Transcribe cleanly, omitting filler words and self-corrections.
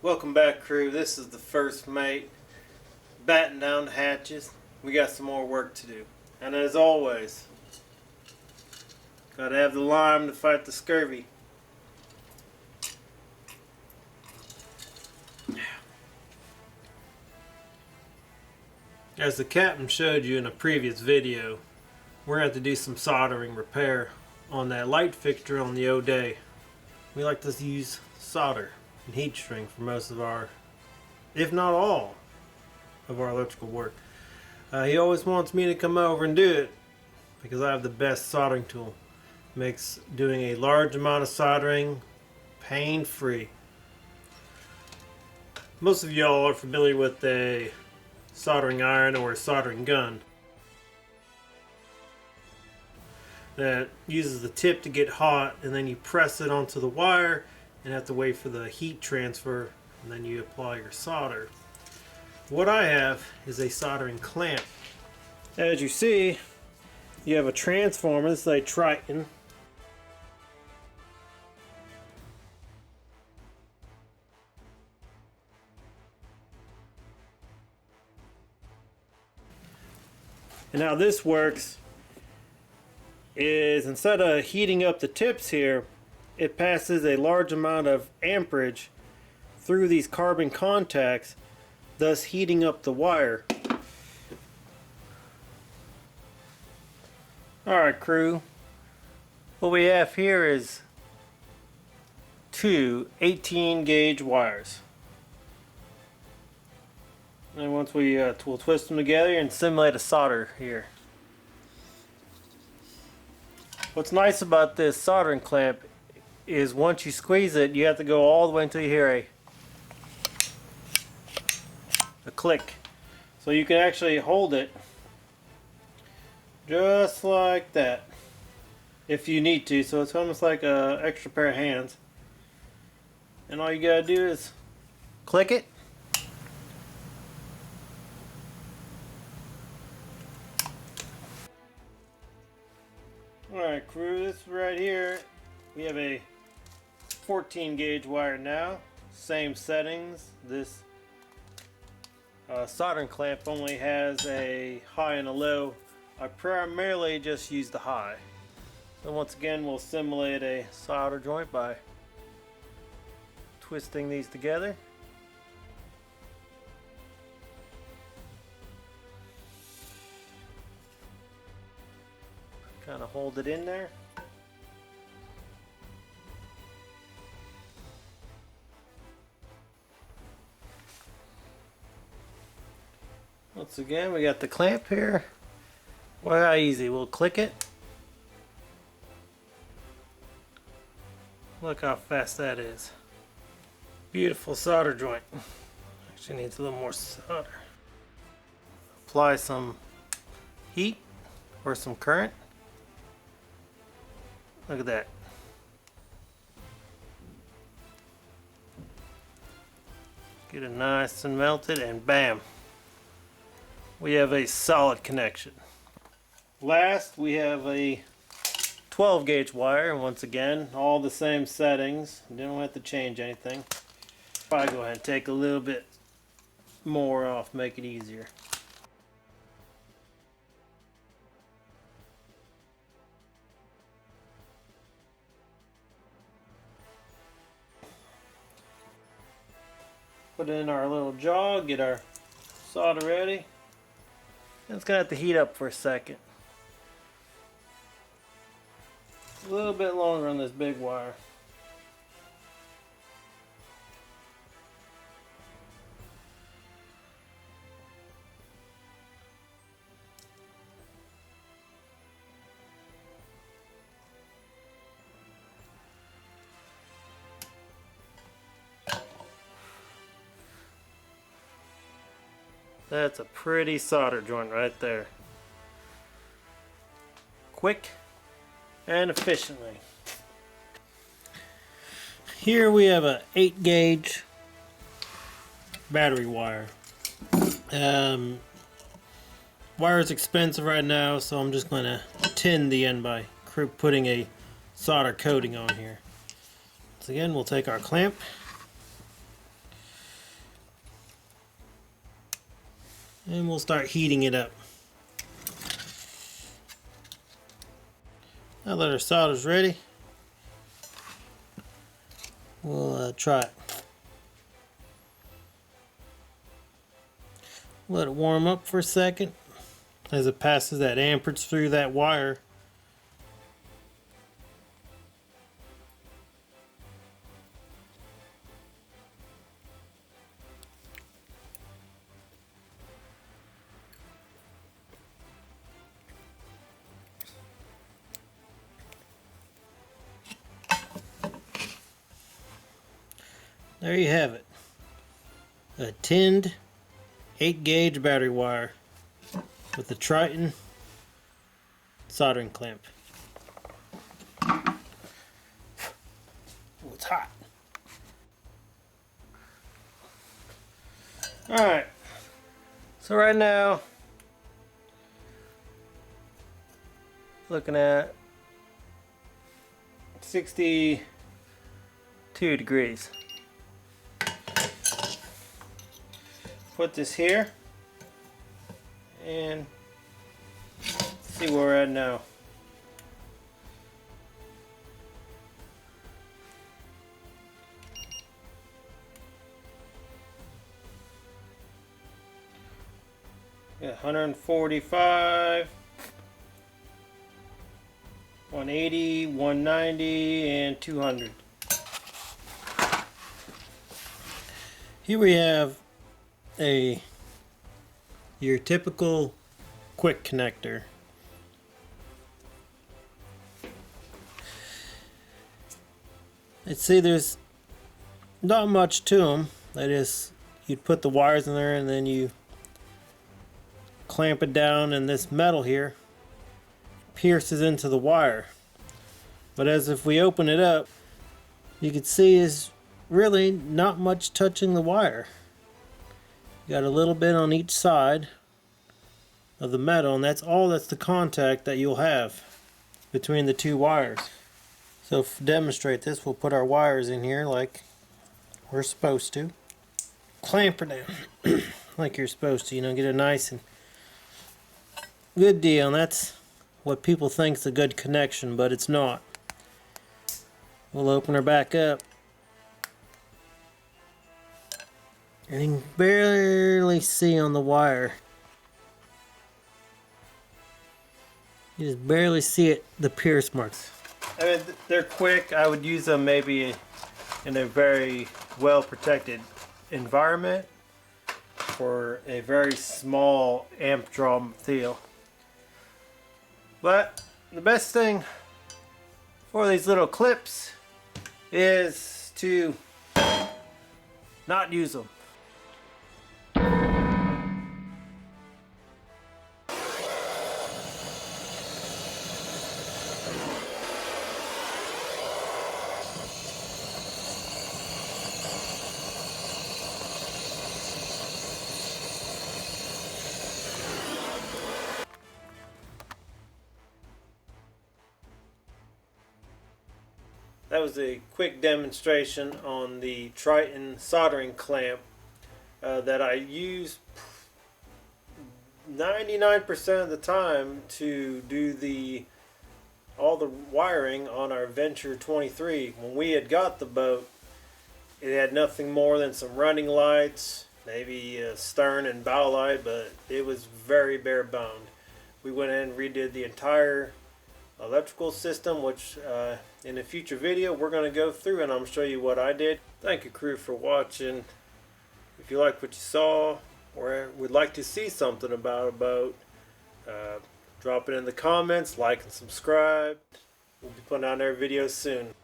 Welcome back, crew. This is the first mate batting down the hatches. We got some more work to do, and as always, gotta have the lime to fight the scurvy. As the captain showed you in a previous video, we're going to have to do some soldering repair on that light fixture on the O'Day. We like to use solder and heat shrink for most of our, if not all, of our electrical work. He always wants me to come over and do it because I have the best soldering tool. Makes doing a large amount of soldering pain-free. Most of y'all are familiar with a soldering iron or a soldering gun that uses the tip to get hot, and then you press it onto the wire and have to wait for the heat transfer, and then you apply your solder. What I have is a soldering clamp. As you see, you have a transformer. This is a Triton. And how this works is, instead of heating up the tips here, it passes a large amount of amperage through these carbon contacts, thus heating up the wire. Alright, crew, what we have here is two 18 gauge wires. And once we'll twist them together and simulate a solder here. What's nice about this soldering clamp is once you squeeze it, you have to go all the way until you hear a click. So you can actually hold it just like that if you need to. So it's almost like an extra pair of hands. And all you gotta do is click it. Alright, crew, this right here, we have a 14 gauge wire now, same settings. This soldering clamp only has a high and a low. I primarily just use the high. So once again, we'll simulate a solder joint by twisting these together. Kind of hold it in there. Once again, we got the clamp here. Well, how easy. We'll click it. Look how fast that is. Beautiful solder joint. Actually needs a little more solder. Apply some heat or some current. Look at that. Get it nice and melted, and bam, we have a solid connection. Last, we have a 12 gauge wire, and once again, all the same settings. You don't have to change anything. Probably go ahead and take a little bit more off, make it easier. Put it in our little jog, get our solder ready. And it's gonna have to heat up for a second. A little bit longer on this big wire. That's a pretty solder joint right there. Quick and efficiently. Here we have a 8 gauge battery wire. Wire is expensive right now, so I'm just going to tin the end by putting a solder coating on here. So again, we'll take our clamp, And we'll start heating it up. Now that our solder's ready, we'll try it. Let it warm up for a second as it passes that amperage through that wire. There you have it. A tinned 8-gauge battery wire with the Triton soldering clamp. Oh, it's hot. Alright, so right now, looking at 62 degrees. Put this here and see where we're at now. Yeah, 145, 180, 190, and 200. Here we have your typical quick connector. Let's see, there's not much to them. That is, you'd put the wires in there and then you clamp it down, and this metal here pierces into the wire. But as if we open it up, you can see is really not much touching the wire. You got a little bit on each side of the metal, and that's the contact that you'll have between the two wires. So to demonstrate this, we'll put our wires in here like we're supposed to. Clamp her down like you're supposed to, you know, get a nice and good deal. And that's what people think is a good connection, but it's not. We'll open her back up. And you can barely see on the wire. You just barely see it, the pierce marks. I mean, they're quick. I would use them maybe in a very well protected environment for a very small amp draw feel. But the best thing for these little clips is to not use them. That was a quick demonstration on the Triton soldering clamp that I use 99% of the time to do all the wiring on our Venture 23. When we had got the boat, it had nothing more than some running lights, maybe a stern and bow light, but it was very bare boned. We went in and redid the entire electrical system, which in a future video we're going to go through and I'm show you what I did. Thank you, crew, for watching. If you like what you saw or would like to see something about a boat, drop it in the comments, like and subscribe. We'll be putting out our videos soon.